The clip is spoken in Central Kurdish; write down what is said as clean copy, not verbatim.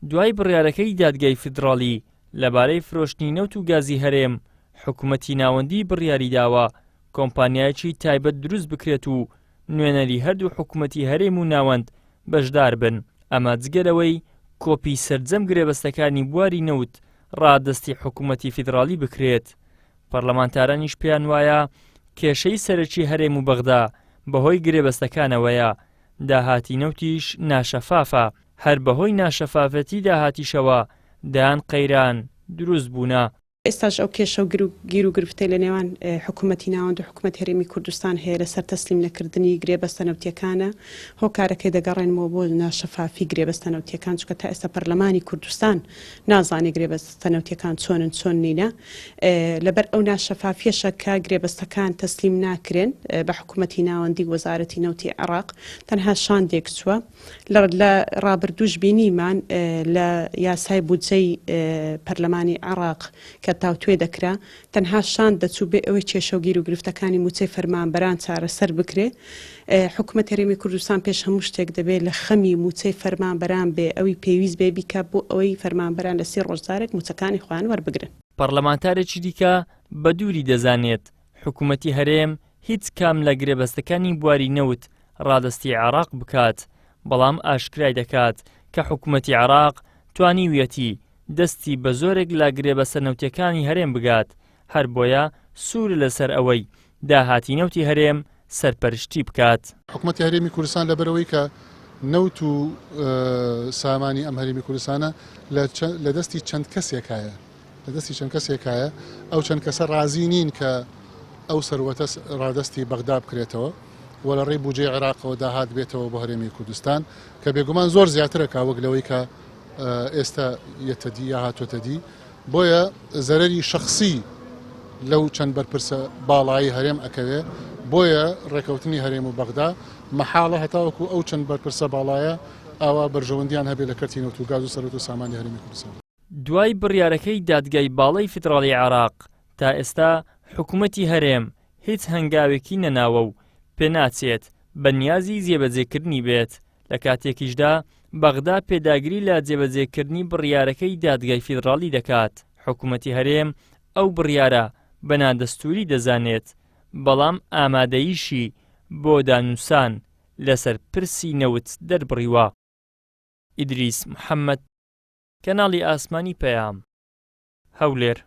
دوای بڕیارەکەی دادگای فیدراڵی لەبارەی فرۆشتنی نەوت و گازی هەرێم، حکوومەتی ناوەندی بڕیاری داوە کۆمپانیایەکی تایبەت دروست بکرێت و نوێنەری هەردوو حکوومەتی هەرێم و ناوەند بەشدار بن. ئەمە جگەرەوەی کۆپی سەرجەم گرێبەستەکانی بواری نەوت ڕادەستی حکوومەتی فیدراڵی بکرێت. پەرلەمانتارانیش پێیان وایە کێشەی سەرەکی هەرێم و بەغدا بەهۆی گرێبەستەکانەوەیە. داهاتی نەوتیش ناشەفافە، هەر بەهۆی ناشەفافەتی داهاتیشەوە دایان قەیران دروست بوونە. ئێستاش ئەو کێشە و گیر و گرفتەی لە نێوان حکوومەتی ناوەند و حکوومەت هەرێمی کوردستان هەیە لەسەر تەسلیم نەکردنی گرێبەستە نەوتیەکانە. هۆکارەکەی دەگەڕێنەوە بۆ ناشەفافی گرێبەستە نەوتیەکان، چونکە تا ئێستا پەرلەمانی کوردستان نازانێت گرێبەستە نەوتیەکان چۆن نینە. لەبەر ئەو ناشەفافیەشە کە گرێبەستەکان تەسلیم ناکرێن بە حکوومەتی ناوەندی وەزارەتی نەوتی عێراق، تەنها شاندێک چووە. لە ڕابردووش بینیمان لە یاسای بودجەی پەرلەمانی عێراق کە تاوتوێ دەکرا، تەنها شان دەچوو بێ ئەوەی کێشەوگیر و گرفتەکانی موچەی فەرمانبەران چارەسەر بکرێ. حکوومەت هەرێمی کوردستان پێش هەموو شتێک دەبێت لە خەمی موچەی فەرمانبەران بێ ئەوی پێویست بێ بیکە بۆ ئەوەی فەرمانبەران لە 30 ڕۆژدارێک موچەکانی خۆیان وەربگرن. پەرلەمانتارێکی دیکە بە دووری دەزانێت حکوومەتی هەرێم هیچ کام لە گرێبەستەکانی بواری نەوت ڕادەستی عێراق بکات، بەڵام ئاشکرای دەکات کە حکوومەتی عێراق توانیویەتی دەستی بە زۆرێک لە گرێبەستە نەوتیەکانی هەرێم بگات. هەر بۆیە سوور لەسەر ئەوەی داهاتی نەوتی هەرێم سەرپەرشتی بکات. حکوومەتی هەرێمی کوردستان لەبەرەوەی کە نەوت و سامانی ئەم هەرێمی کوردستانە لە دەستی چەند کەسێکایە، ئەو چەند کەسە رازی نین کە ئەو سەروەتە ڕادەستی بەغدا بکرێتەوە و لە ڕێی بودجەی عێراقەوە داهات بێتەوە بۆ هەرێمی کوردستان، کە بێگومان زۆر زیاترە کاوەک لەوەی کە ئێستا یەتەدی یا هاتوۆتەدی. بۆیە زەرەری شەخصی لەو چەند بەرپرسە باڵایی هەرێم ئەکەوێ. بۆیە ڕێکەوتنی هەرێم و بەغدا مەحاڵە هەتاوەکو ئەو چەند بەرپرسە باڵایە ئاوا بەرژەوەندیان هەبێ لە کەرتی نەوت و گاز و سەرەوت و سامانی هەرێمی کوردستان. دوای بڕیارەکەی دادگای باڵای فیدراڵی عێراق تا ئێستا حکوومەتی هەرێم هیچ هەنگاوێکی نەناوە و پێناچێت بە نیازی جێبەجێکردنی بێت. لە کاتێکیشدا بەغدا پێداگیری لە جێبەجێکردنی بڕیارەکەی دادگای فیدراڵی دەکات. حکوومەتی هەرێم ئەو بڕیارە بەنادەستوری دەزانێت، بەڵام ئامادەییشی بۆ دانووسان لەسەر پرسی نەوت دەربڕیوە. ئیدریس محەممەد، کەناڵی ئاسمانی پەیام، هەولێر.